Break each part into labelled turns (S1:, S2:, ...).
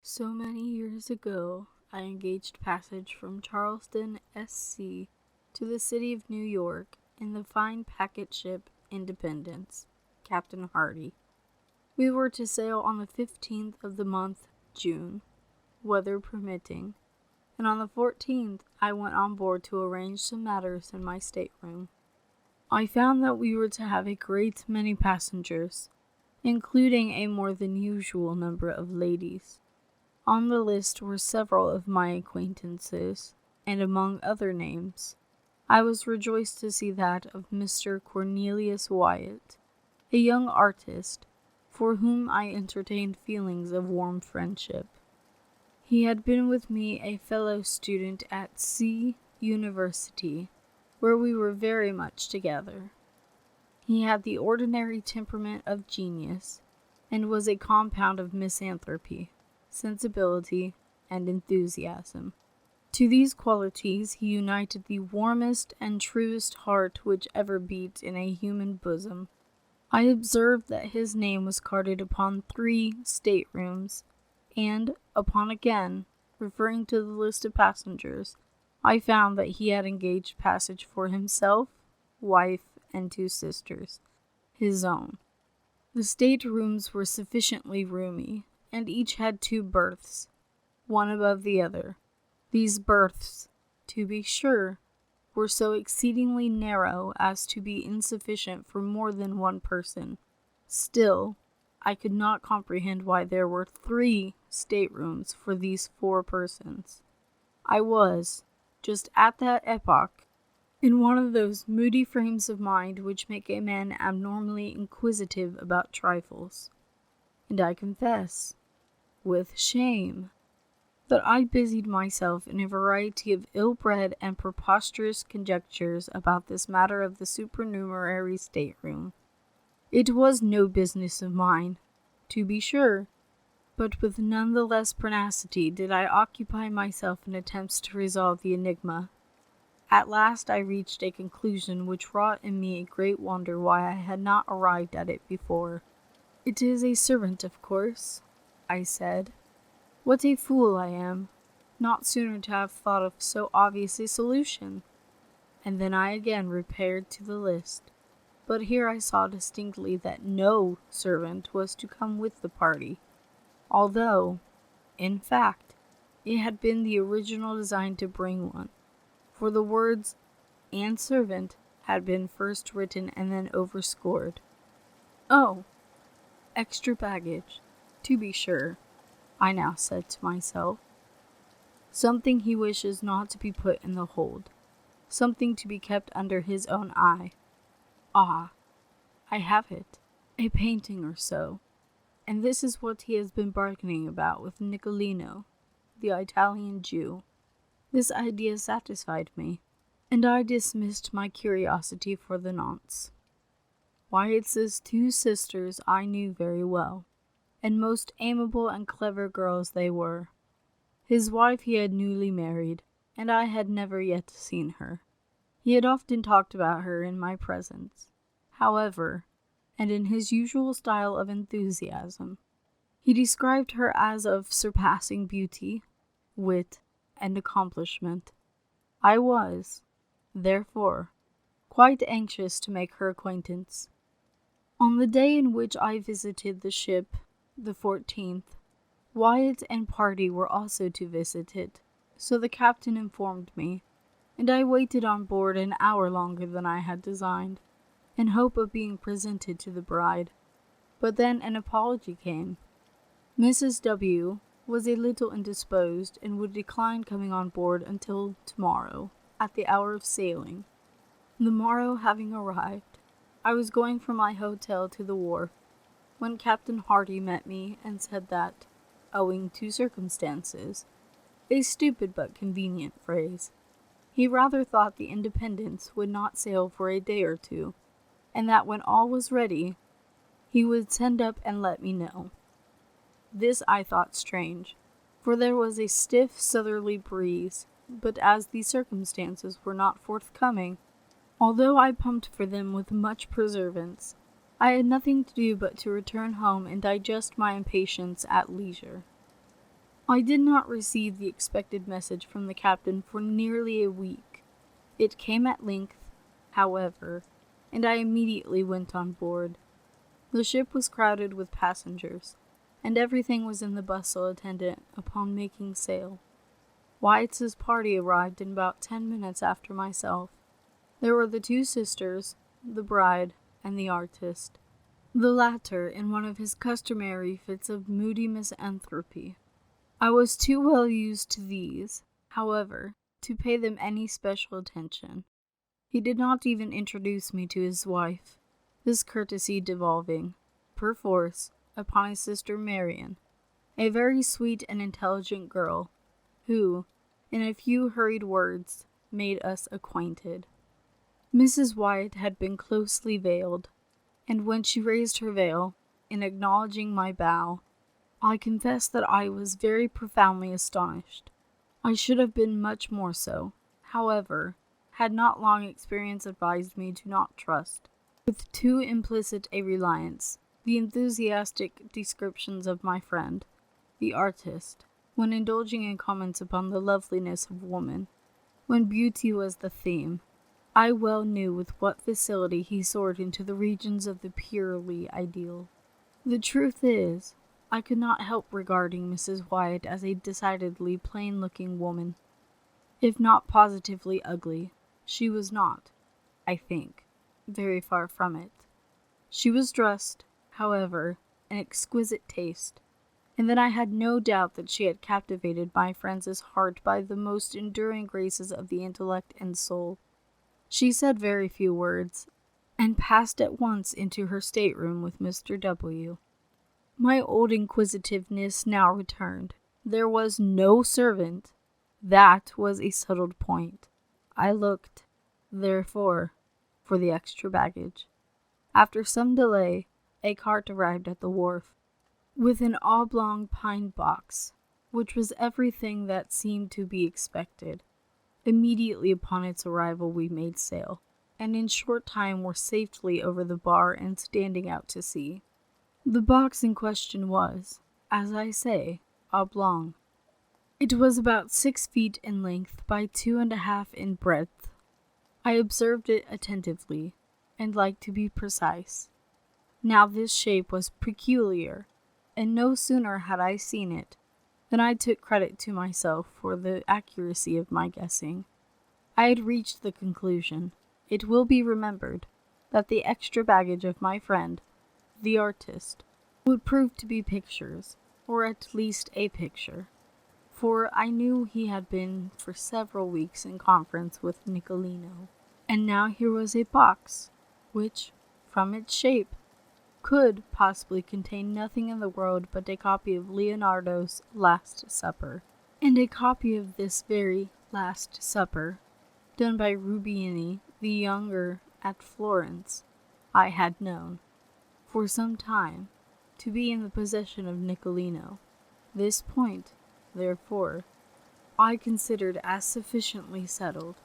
S1: So many years ago, I engaged passage from Charleston, SC, to the city of New York in the fine packet ship Independence, Captain Hardy. We were to sail on the 15th of the month, June, weather permitting, and on the 14th I went on board to arrange some matters in my stateroom. I found that we were to have a great many passengers, including a more than usual number of ladies. On the list were several of my acquaintances, and among other names, I was rejoiced to see that of Mr. Cornelius Wyatt, a young artist, for whom I entertained feelings of warm friendship. He had been with me a fellow student at C. University, where we were very much together. He had the ordinary temperament of genius, and was a compound of misanthropy, sensibility, and enthusiasm. To these qualities he united the warmest and truest heart which ever beat in a human bosom. I observed that his name was carded upon 3 staterooms, and, upon again referring to the list of passengers, I found that he had engaged passage for himself, wife, and 2 sisters, his own. The staterooms were sufficiently roomy, and each had 2 berths, one above the other. These berths, to be sure, were so exceedingly narrow as to be insufficient for more than one person. Still, I could not comprehend why there were 3 staterooms for these 4 persons. I was, just at that epoch, in one of those moody frames of mind which make a man abnormally inquisitive about trifles, and I confess, with shame, that I busied myself in a variety of ill-bred and preposterous conjectures about this matter of the supernumerary stateroom. It was no business of mine, to be sure, but with none the less pertinacity did I occupy myself in attempts to resolve the enigma. At last I reached a conclusion which wrought in me a great wonder why I had not arrived at it before. "It is a servant, of course," I said. "What a fool I am, not sooner to have thought of so obvious a solution!" And then I again repaired to the list, but here I saw distinctly that no servant was to come with the party, although, in fact, it had been the original design to bring one, for the words "and servant" had been first written and then overscored. "Oh, extra baggage, to be sure," I now said to myself. "Something he wishes not to be put in the hold, something to be kept under his own eye. Ah, I have it, a painting or so, and this is what he has been bargaining about with Nicolino, the Italian Jew." This idea satisfied me, and I dismissed my curiosity for the nonce. Wyatt's 2 sisters I knew very well, and most amiable and clever girls they were. His wife he had newly married, and I had never yet seen her. He had often talked about her in my presence, however, and in his usual style of enthusiasm. He described her as of surpassing beauty, wit, and accomplishment. I was, therefore, quite anxious to make her acquaintance. On the day in which I visited the ship, the 14th, Wyatt and party were also to visit it, so the captain informed me, and I waited on board an hour longer than I had designed, in hope of being presented to the bride. But then an apology came. Mrs. W. was a little indisposed, and would decline coming on board until tomorrow, at the hour of sailing. The morrow having arrived, I was going from my hotel to the wharf, when Captain Hardy met me and said that, owing to circumstances, a stupid but convenient phrase, he rather thought the Independence would not sail for a day or 2, and that when all was ready, he would send up and let me know. This I thought strange, for there was a stiff southerly breeze, but as these circumstances were not forthcoming, although I pumped for them with much perseverance, I had nothing to do but to return home and digest my impatience at leisure. I did not receive the expected message from the captain for nearly a week. It came at length, however, and I immediately went on board. The ship was crowded with passengers, and everything was in the bustle attendant upon making sail. Wyatt's party arrived in about 10 minutes after myself. There were the two sisters, the bride, and the artist, the latter in one of his customary fits of moody misanthropy. I was too well used to these, however, to pay them any special attention. He did not even introduce me to his wife, this courtesy devolving, perforce, upon his sister Marian, a very sweet and intelligent girl, who, in a few hurried words, made us acquainted. Mrs. Wyatt had been closely veiled, and when she raised her veil, in acknowledging my bow, I confess that I was very profoundly astonished. I should have been much more so, however, had not long experience advised me to not trust, with too implicit a reliance, the enthusiastic descriptions of my friend, the artist, when indulging in comments upon the loveliness of woman, when beauty was the theme. I well knew with what facility he soared into the regions of the purely ideal. The truth is, I could not help regarding Mrs. Wyatt as a decidedly plain-looking woman. If not positively ugly, she was not, I think, very far from it. She was dressed, however, in exquisite taste, and then I had no doubt that she had captivated my friend's heart by the most enduring graces of the intellect and soul. She said very few words, and passed at once into her stateroom with Mr. W. My old inquisitiveness now returned. There was no servant. That was a settled point. I looked, therefore, for the extra baggage. After some delay, a cart arrived at the wharf, with an oblong pine box, which was everything that seemed to be expected. Immediately upon its arrival we made sail, and in short time were safely over the bar and standing out to sea. The box in question was, as I say, oblong. It was about 6 feet in length by 2.5 in breadth. I observed it attentively, and liked to be precise. Now this shape was peculiar, and no sooner had I seen it than I took credit to myself for the accuracy of my guessing. I had reached the conclusion, it will be remembered, that the extra baggage of my friend, the artist, would prove to be pictures, or at least a picture, for I knew he had been for several weeks in conference with Nicolino, and now here was a box, which, from its shape, could possibly contain nothing in the world but a copy of Leonardo's Last Supper, and a copy of this very Last Supper, done by Rubini the younger at Florence, I had known, for some time, to be in the possession of Nicolino. This point, therefore, I considered as sufficiently settled.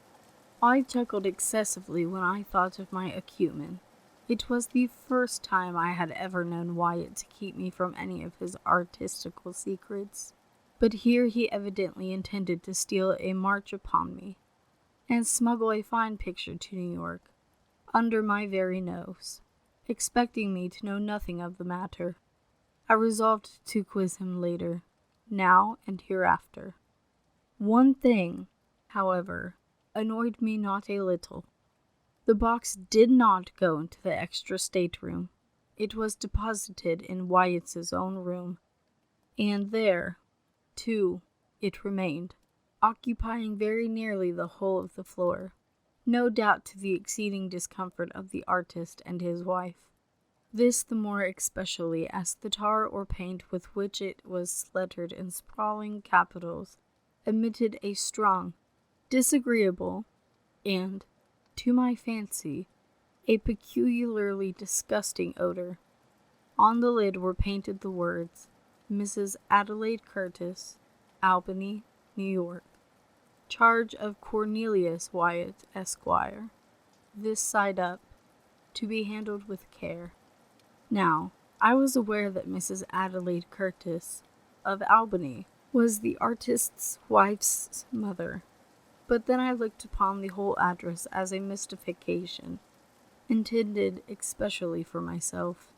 S1: I chuckled excessively when I thought of my acumen. It was the first time I had ever known Wyatt to keep me from any of his artistical secrets, but here he evidently intended to steal a march upon me, and smuggle a fine picture to New York, under my very nose, expecting me to know nothing of the matter. I resolved to quiz him later, now and hereafter. One thing, however, annoyed me not a little. The box did not go into the extra stateroom. It was deposited in Wyatt's own room, and there, too, it remained, occupying very nearly the whole of the floor, no doubt to the exceeding discomfort of the artist and his wife. This the more especially as the tar or paint with which it was lettered in sprawling capitals emitted a strong, disagreeable, and, to my fancy, a peculiarly disgusting odor. On the lid were painted the words, Mrs. Adelaide Curtis, Albany, New York. Charge of Cornelius Wyatt, Esquire. This side up, to be handled with care. Now, I was aware that Mrs. Adelaide Curtis, of Albany, was the artist's wife's mother. But then I looked upon the whole address as a mystification, intended especially for myself.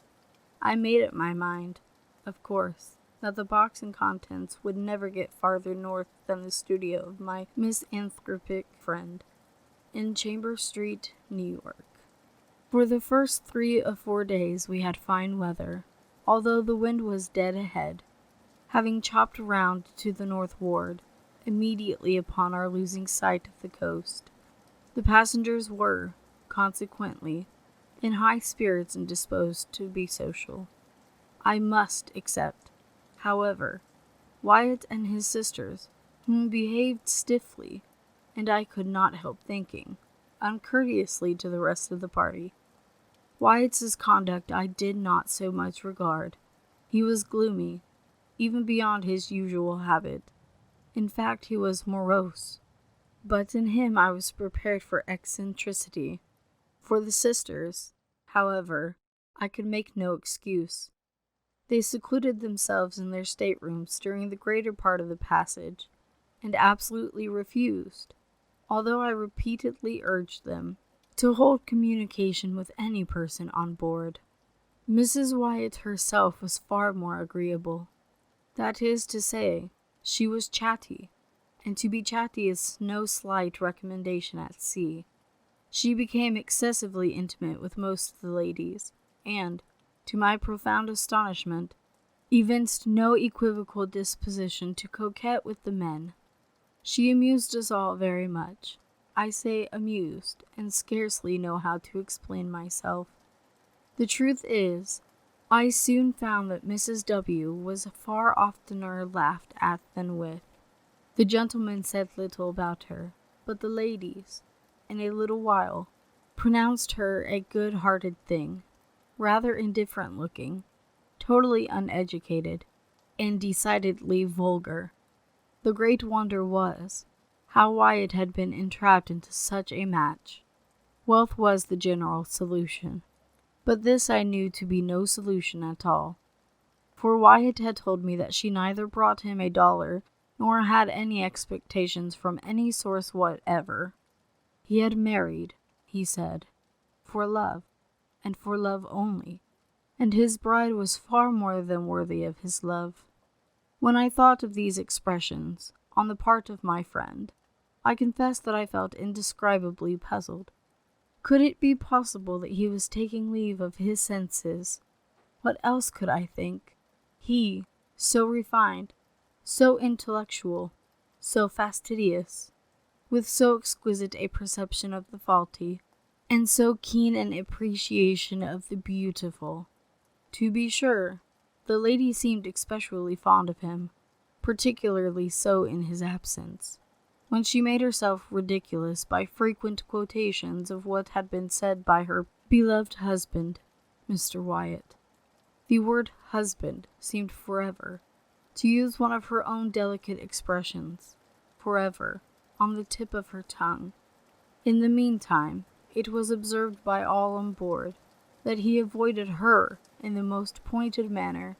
S1: I made up my mind, of course, that the box and contents would never get farther north than the studio of my misanthropic friend, in Chambers Street, New York. For the first 3 or 4 days we had fine weather, although the wind was dead ahead, having chopped round to the northward, immediately upon our losing sight of the coast. The passengers were, consequently, in high spirits and disposed to be social. I must except, however, Wyatt and his sisters, whom behaved stiffly, and I could not help thinking, uncourteously to the rest of the party. Wyatt's conduct I did not so much regard. He was gloomy, even beyond his usual habit. In fact, he was morose. But in him I was prepared for eccentricity. For the sisters, however, I could make no excuse. They secluded themselves in their staterooms during the greater part of the passage, and absolutely refused, although I repeatedly urged them, to hold communication with any person on board. Mrs. Wyatt herself was far more agreeable. That is to say, she was chatty, and to be chatty is no slight recommendation at sea. She became excessively intimate with most of the ladies, and, to my profound astonishment, evinced no equivocal disposition to coquet with the men. She amused us all very much. I say amused, and scarcely know how to explain myself. The truth is, I soon found that Mrs. W. was far oftener laughed at than with. The gentlemen said little about her, but the ladies, in a little while, pronounced her a good-hearted thing, rather indifferent-looking, totally uneducated, and decidedly vulgar. The great wonder was, how Wyatt had been entrapped into such a match. Wealth was the general solution, but this I knew to be no solution at all, for Wyatt had told me that she neither brought him $1 nor had any expectations from any source whatever. He had married, he said, for love, and for love only, and his bride was far more than worthy of his love. When I thought of these expressions, on the part of my friend, I confess that I felt indescribably puzzled. Could it be possible that he was taking leave of his senses? What else could I think? He, so refined, so intellectual, so fastidious, with so exquisite a perception of the faulty, and so keen an appreciation of the beautiful. To be sure, the lady seemed especially fond of him, particularly so in his absence, when she made herself ridiculous by frequent quotations of what had been said by her beloved husband, Mr. Wyatt. The word husband seemed forever, to use one of her own delicate expressions, forever, on the tip of her tongue. In the meantime, it was observed by all on board that he avoided her in the most pointed manner,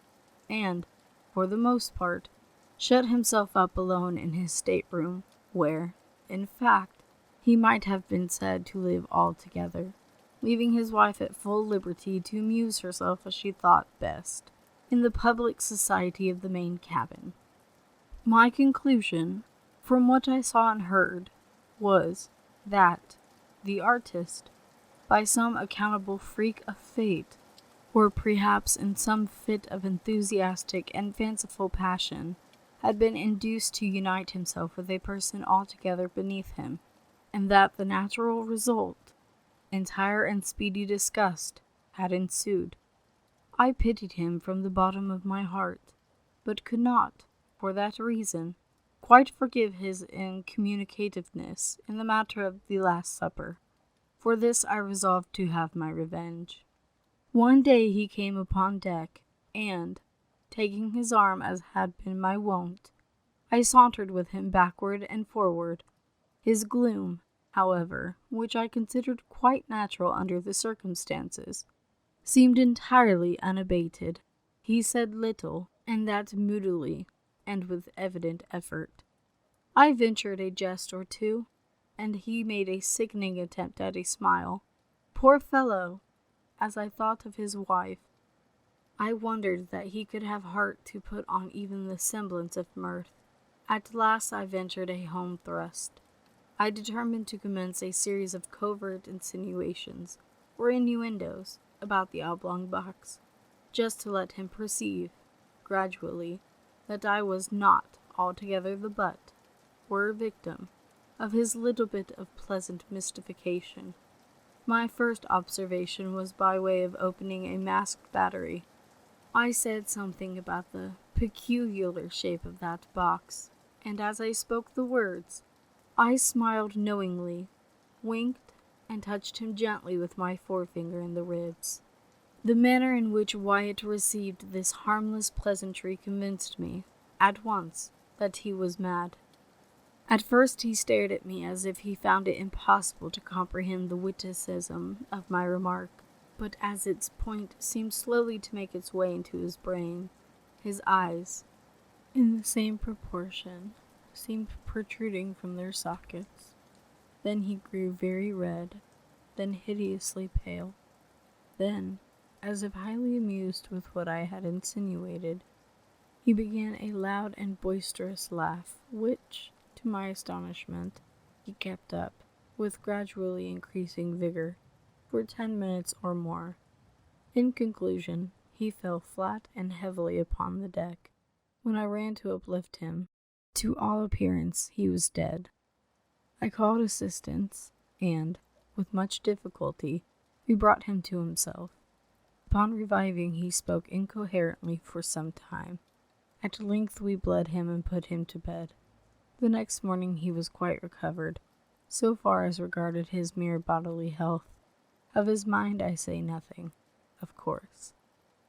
S1: and, for the most part, shut himself up alone in his stateroom, where, in fact, he might have been said to live altogether, leaving his wife at full liberty to amuse herself as she thought best, in the public society of the main cabin. My conclusion, from what I saw and heard, was that the artist, by some accountable freak of fate, or perhaps in some fit of enthusiastic and fanciful passion, had been induced to unite himself with a person altogether beneath him, and that the natural result, entire and speedy disgust, had ensued. I pitied him from the bottom of my heart, but could not, for that reason, quite forgive his incommunicativeness in the matter of the Last Supper. For this I resolved to have my revenge. One day he came upon deck, and, taking his arm as had been my wont, I sauntered with him backward and forward. His gloom, however, which I considered quite natural under the circumstances, seemed entirely unabated. He said little, and that moodily, and with evident effort. I ventured a jest or two, and he made a sickening attempt at a smile. Poor fellow! As I thought of his wife, I wondered that he could have heart to put on even the semblance of mirth. At last I ventured a home thrust. I determined to commence a series of covert insinuations, or innuendos, about the Oblong Box, just to let him perceive, gradually, that I was not altogether the butt, or victim, of his little bit of pleasant mystification. My first observation was by way of opening a masked battery. I said something about the peculiar shape of that box, and as I spoke the words, I smiled knowingly, winked, and touched him gently with my forefinger in the ribs. The manner in which Wyatt received this harmless pleasantry convinced me, at once, that he was mad. At first he stared at me as if he found it impossible to comprehend the witticism of my remark, but as its point seemed slowly to make its way into his brain, his eyes, in the same proportion, seemed protruding from their sockets. Then he grew very red, then hideously pale. Then, as if highly amused with what I had insinuated, he began a loud and boisterous laugh, which, to my astonishment, he kept up, with gradually increasing vigor, for 10 minutes or more. In conclusion, he fell flat and heavily upon the deck. When I ran to uplift him, to all appearance he was dead. I called assistance, and, with much difficulty, we brought him to himself. Upon reviving, he spoke incoherently for some time. At length we bled him and put him to bed. The next morning he was quite recovered, so far as regarded his mere bodily health. Of his mind I say nothing, of course.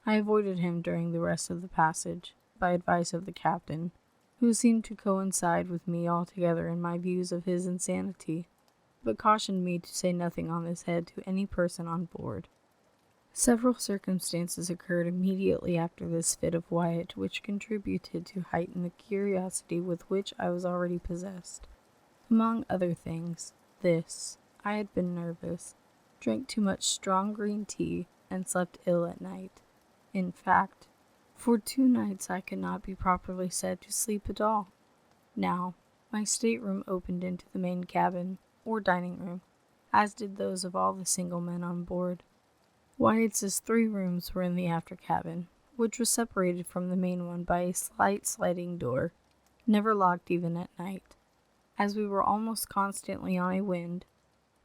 S1: I avoided him during the rest of the passage, by advice of the captain, who seemed to coincide with me altogether in my views of his insanity, but cautioned me to say nothing on this head to any person on board. Several circumstances occurred immediately after this fit of Wyatt which contributed to heighten the curiosity with which I was already possessed. Among other things, this: I had been nervous, drank too much strong green tea, and slept ill at night. In fact, for 2 nights I could not be properly said to sleep at all. Now, my stateroom opened into the main cabin, or dining room, as did those of all the single men on board. Wyatt's 3 rooms were in the after cabin, which was separated from the main one by a slight sliding door, never locked even at night. As we were almost constantly on a wind,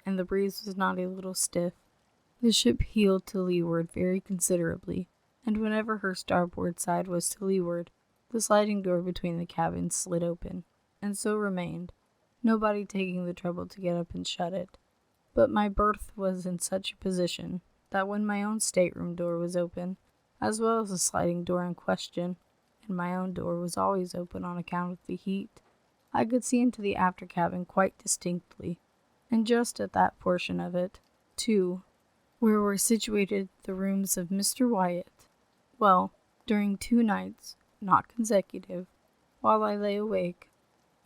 S1: and the breeze was not a little stiff, the ship heeled to leeward very considerably, and whenever her starboard side was to leeward, the sliding door between the cabins slid open, and so remained, nobody taking the trouble to get up and shut it. But my berth was in such a position that when my own stateroom door was open, as well as the sliding door in question, and my own door was always open on account of the heat, I could see into the after cabin quite distinctly, and just at that portion of it, too, where were situated the rooms of Mr. Wyatt. Well, during 2 nights, not consecutive, while I lay awake,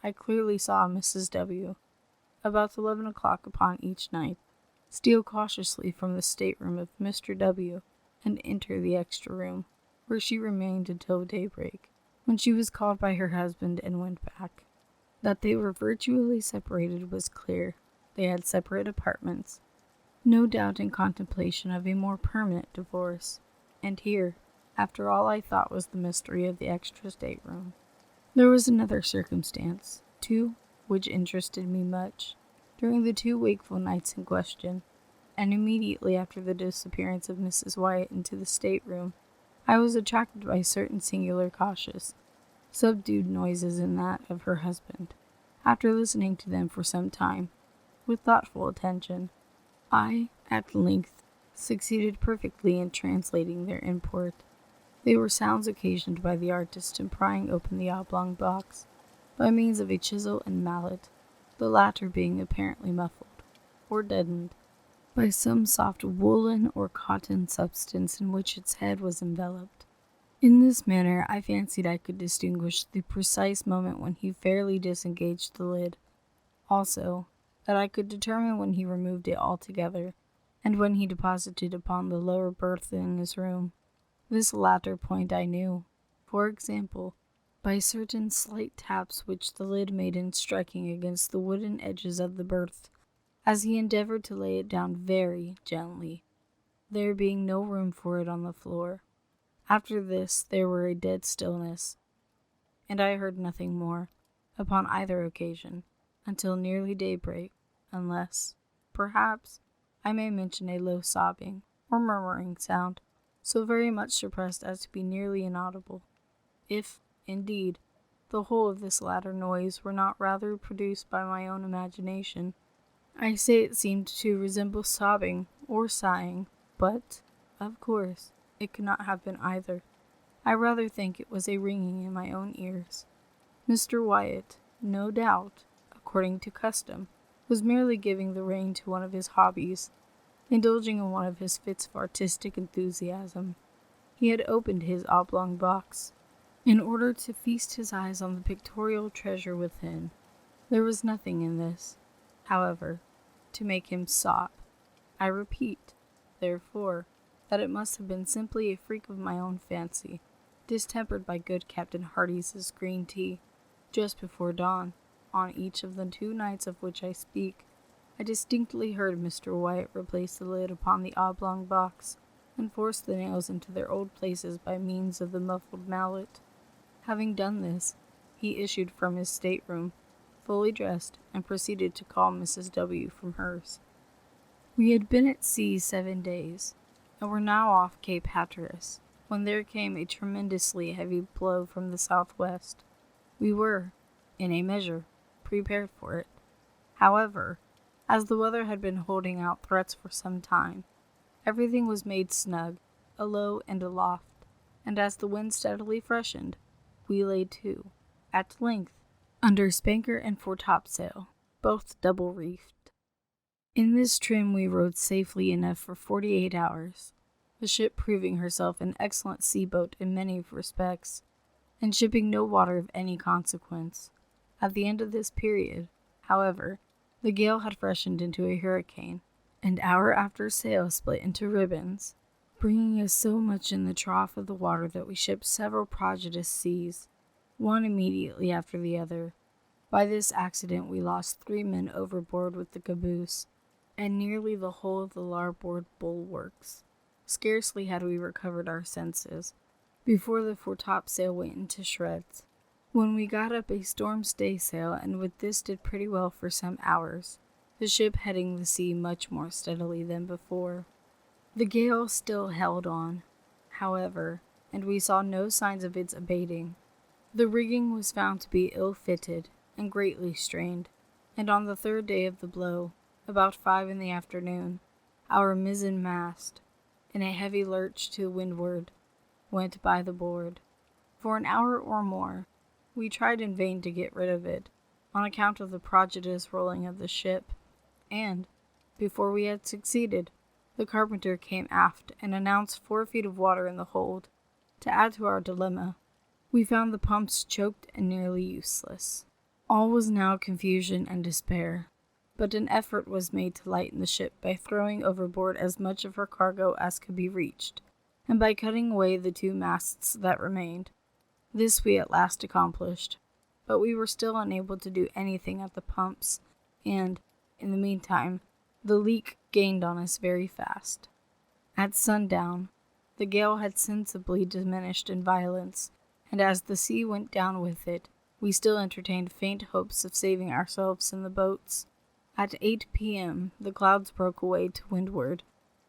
S1: I clearly saw Mrs. W., about 11 o'clock upon each night, steal cautiously from the stateroom of Mr. W. and enter the extra room, where she remained until daybreak, when she was called by her husband and went back. That they were virtually separated was clear. They had separate apartments, no doubt in contemplation of a more permanent divorce. And here, after all, I thought was the mystery of the extra stateroom. There was another circumstance, too, which interested me much. During the 2 wakeful nights in question, and immediately after the disappearance of Mrs. Wyatt into the stateroom, I was attracted by certain singular cautious, subdued noises in that of her husband. After listening to them for some time, with thoughtful attention, I, at length, succeeded perfectly in translating their import. They were sounds occasioned by the artist in prying open the oblong box, by means of a chisel and mallet, the latter being apparently muffled, or deadened, by some soft woolen or cotton substance in which its head was enveloped. In this manner, I fancied I could distinguish the precise moment when he fairly disengaged the lid. Also, that I could determine when he removed it altogether, and when he deposited upon the lower berth in his room. This latter point I knew, for example, by certain slight taps which the lid made in striking against the wooden edges of the berth, as he endeavored to lay it down very gently, there being no room for it on the floor. After this there were a dead stillness, and I heard nothing more, upon either occasion, until nearly daybreak, unless, perhaps, I may mention a low sobbing, or murmuring sound, so very much suppressed as to be nearly inaudible. If, indeed, the whole of this latter noise were not rather produced by my own imagination, I say it seemed to resemble sobbing or sighing, but, of course, it could not have been either. I rather think it was a ringing in my own ears. Mr. Wyatt, no doubt, according to custom, was merely giving the rein to one of his hobbies, indulging in one of his fits of artistic enthusiasm. He had opened his oblong box, in order to feast his eyes on the pictorial treasure within. There was nothing in this, however, to make him sob. I repeat, therefore, that it must have been simply a freak of my own fancy, distempered by good Captain Hardy's green tea, just before dawn. On each of the 2 nights of which I speak, I distinctly heard Mr. Wyatt replace the lid upon the oblong box, and force the nails into their old places by means of the muffled mallet. Having done this, he issued from his stateroom, fully dressed, and proceeded to call Mrs. W. from hers. We had been at sea 7 days, and were now off Cape Hatteras, when there came a tremendously heavy blow from the southwest. We were, in a measure, prepared for it. However, as the weather had been holding out threats for some time, everything was made snug, alow and aloft, and as the wind steadily freshened, we lay to, at length, under spanker and foretopsail, both double reefed. In this trim we rode safely enough for 48 hours, the ship proving herself an excellent sea-boat in many respects, and shipping no water of any consequence. At the end of this period, however, the gale had freshened into a hurricane, and hour after sail split into ribbons, bringing us so much in the trough of the water that we shipped several prodigious seas, one immediately after the other. By this accident we lost 3 men overboard with the caboose, and nearly the whole of the larboard bulwarks. Scarcely had we recovered our senses, before the foretopsail went into shreds, when we got up a storm staysail, and with this did pretty well for some hours, the ship heading the sea much more steadily than before. The gale still held on, however, and we saw no signs of its abating. The rigging was found to be ill-fitted and greatly strained, and on the 3rd day of the blow, about 5 in the afternoon, our mizzen mast, in a heavy lurch to windward, went by the board. For an hour or more, we tried in vain to get rid of it, on account of the prodigious rolling of the ship, and, before we had succeeded, the carpenter came aft and announced 4 feet of water in the hold. To add to our dilemma, we found the pumps choked and nearly useless. All was now confusion and despair, but an effort was made to lighten the ship by throwing overboard as much of her cargo as could be reached, and by cutting away the 2 masts that remained. This we at last accomplished, but we were still unable to do anything at the pumps, and, in the meantime, the leak gained on us very fast. At sundown, the gale had sensibly diminished in violence, and as the sea went down with it, we still entertained faint hopes of saving ourselves in the boats. At 8 p.m. the clouds broke away to windward,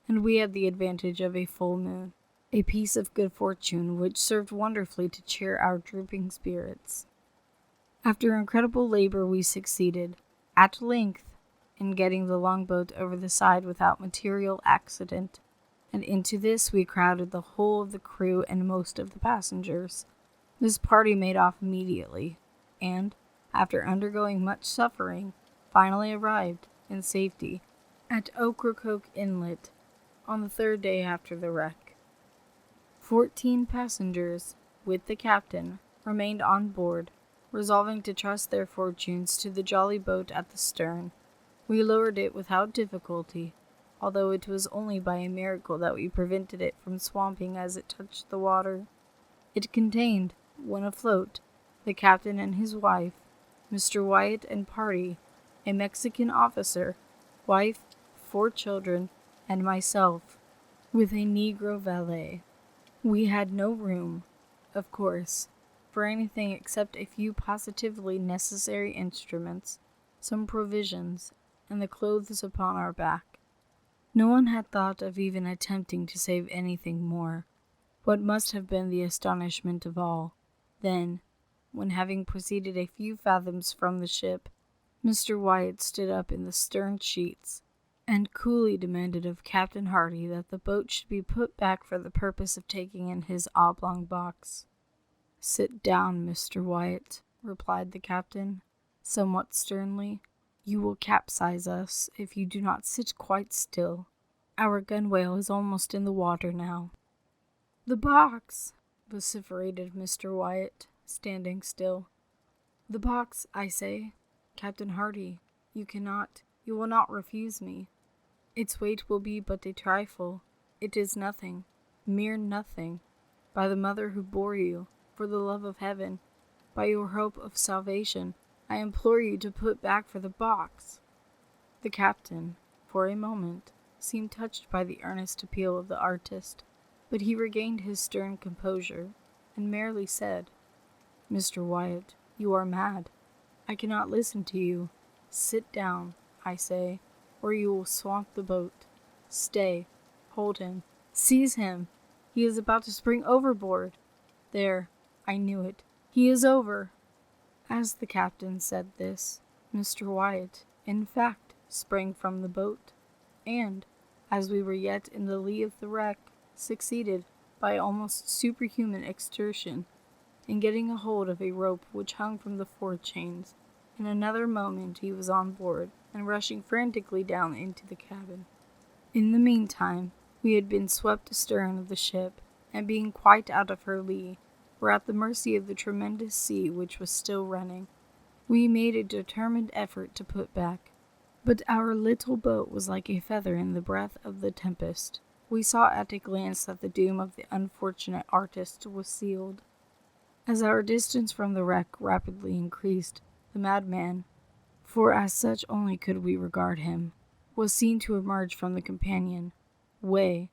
S1: and we had the advantage of a full moon, a piece of good fortune which served wonderfully to cheer our drooping spirits. After incredible labor we succeeded, at length, in getting the longboat over the side without material accident, and into this we crowded the whole of the crew and most of the passengers. This party made off immediately, and, after undergoing much suffering, finally arrived, in safety, at Ocracoke Inlet, on the 3rd day after the wreck. 14 passengers, with the captain, remained on board, resolving to trust their fortunes to the jolly boat at the stern. We lowered it without difficulty, although it was only by a miracle that we prevented it from swamping as it touched the water. It contained, when afloat, the captain and his wife, Mr. Wyatt and party, a Mexican officer, wife, 4 children, and myself, with a Negro valet. We had no room, of course, for anything except a few positively necessary instruments, some provisions, and the clothes upon our back. No one had thought of even attempting to save anything more. What must have been the astonishment of all, then, when having proceeded a few fathoms from the ship, Mr. Wyatt stood up in the stern sheets, and coolly demanded of Captain Hardy that the boat should be put back for the purpose of taking in his oblong box. "Sit down, Mr. Wyatt," replied the captain, somewhat sternly. "You will capsize us if you do not sit quite still. Our gunwale is almost in the water now." "The box!" vociferated Mr. Wyatt, standing still. "The box, I say. Captain Hardy, you will not refuse me. Its weight will be but a trifle. It is nothing, mere nothing. By the mother who bore you, for the love of heaven, by your hope of salvation, I implore you to put back for the box." The captain, for a moment, seemed touched by the earnest appeal of the artist, but he regained his stern composure, and merely said, "Mr. Wyatt, you are mad. I cannot listen to you. Sit down, I say, or you will swamp the boat. Stay, hold him, seize him. He is about to spring overboard. There, I knew it. He is over." As the captain said this, Mr. Wyatt, in fact, sprang from the boat, and, as we were yet in the lee of the wreck, succeeded, by almost superhuman exertion, in getting a hold of a rope which hung from the fore chains. In another moment he was on board, and rushing frantically down into the cabin. In the meantime, we had been swept astern of the ship, and being quite out of her lee, were at the mercy of the tremendous sea which was still running. We made a determined effort to put back, but our little boat was like a feather in the breath of the tempest. We saw at a glance that the doom of the unfortunate artist was sealed. As our distance from the wreck rapidly increased, the madman, for as such only could we regard him, was seen to emerge from the companion way,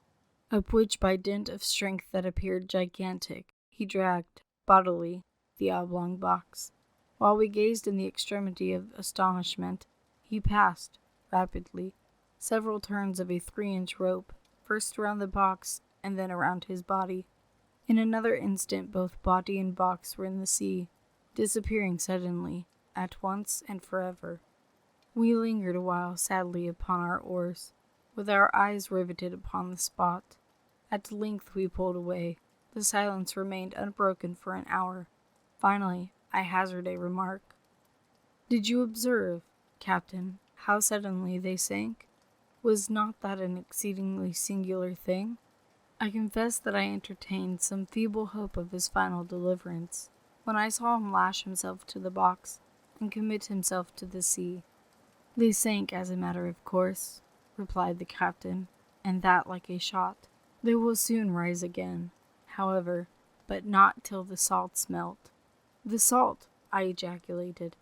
S1: up which by dint of strength that appeared gigantic, he dragged, bodily, the oblong box. While we gazed in the extremity of astonishment, he passed, rapidly, several turns of a 3-inch rope, first around the box and then around his body. In another instant both body and box were in the sea, disappearing suddenly, at once and forever. We lingered a while sadly upon our oars, with our eyes riveted upon the spot. At length we pulled away. The silence remained unbroken for an hour. Finally, I hazarded a remark. "Did you observe, Captain, how suddenly they sank? Was not that an exceedingly singular thing?" I confess that I entertained some feeble hope of his final deliverance, when I saw him lash himself to the box and commit himself to the sea. "They sank as a matter of course," replied the captain, "and that like a shot. They will soon rise again, however, but not till the salts melt." "The salt!" I ejaculated.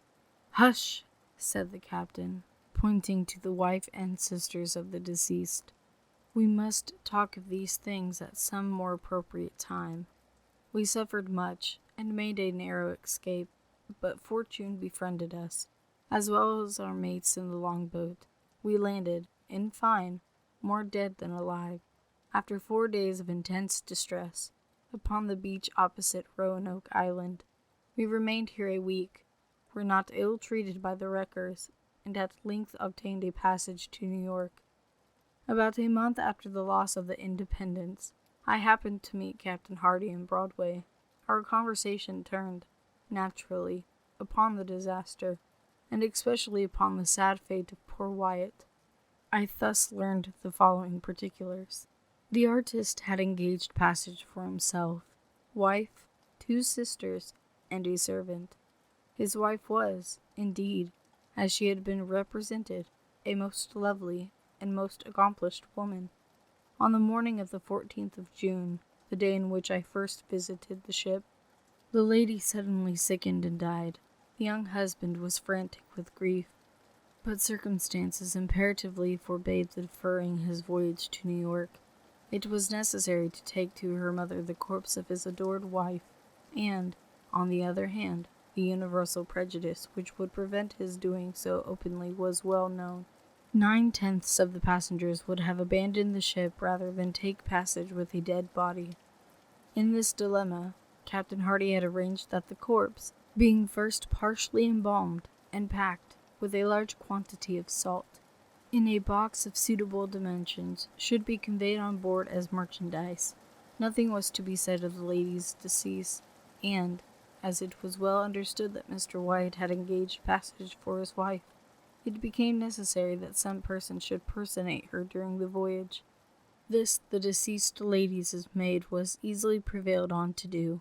S1: "Hush!" said the captain, pointing to the wife and sisters of the deceased. "We must talk of these things at some more appropriate time. We suffered much, and made a narrow escape, but fortune befriended us, as well as our mates in the longboat. We landed, in fine, more dead than alive, after 4 days of intense distress, upon the beach opposite Roanoke Island. We remained here a week, were not ill treated by the wreckers, and at length obtained a passage to New York. About a month after the loss of the Independence, I happened to meet Captain Hardy in Broadway. Our conversation turned, naturally, upon the disaster, and especially upon the sad fate of poor Wyatt. I thus learned the following particulars. The artist had engaged passage for himself, wife, 2 sisters, and a servant. His wife was, indeed, as she had been represented, a most lovely and most accomplished woman. On the morning of the 14th of June, the day in which I first visited the ship, the lady suddenly sickened and died. The young husband was frantic with grief, but circumstances imperatively forbade the deferring his voyage to New York. It was necessary to take to her mother the corpse of his adored wife, and, on the other hand, the universal prejudice which would prevent his doing so openly was well known. 9/10 of the passengers would have abandoned the ship rather than take passage with a dead body. In this dilemma, Captain Hardy had arranged that the corpse, being first partially embalmed and packed with a large quantity of salt, in a box of suitable dimensions, should be conveyed on board as merchandise. Nothing was to be said of the lady's decease, and, as it was well understood that Mr. White had engaged passage for his wife, it became necessary that some person should personate her during the voyage. This the deceased lady's maid was easily prevailed on to do.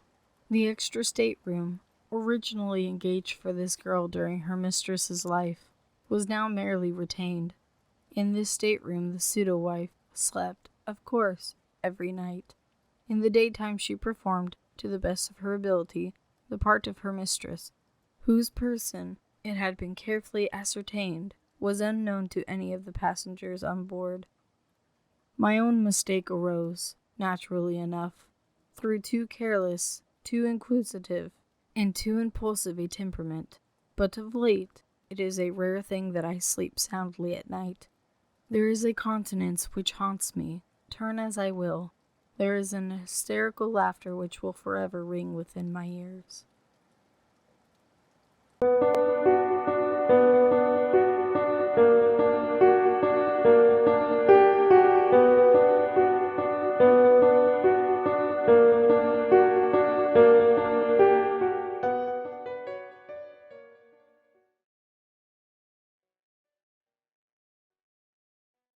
S1: The extra stateroom, originally engaged for this girl during her mistress's life, was now merely retained. In this stateroom the pseudo-wife slept, of course, every night. In the daytime she performed, to the best of her ability, the part of her mistress, whose person, it had been carefully ascertained, was unknown to any of the passengers on board. My own mistake arose, naturally enough, through too careless, too inquisitive, and too impulsive a temperament, but of late it is a rare thing that I sleep soundly at night. There is a countenance which haunts me, turn as I will. There is an hysterical laughter which will forever ring within my ears.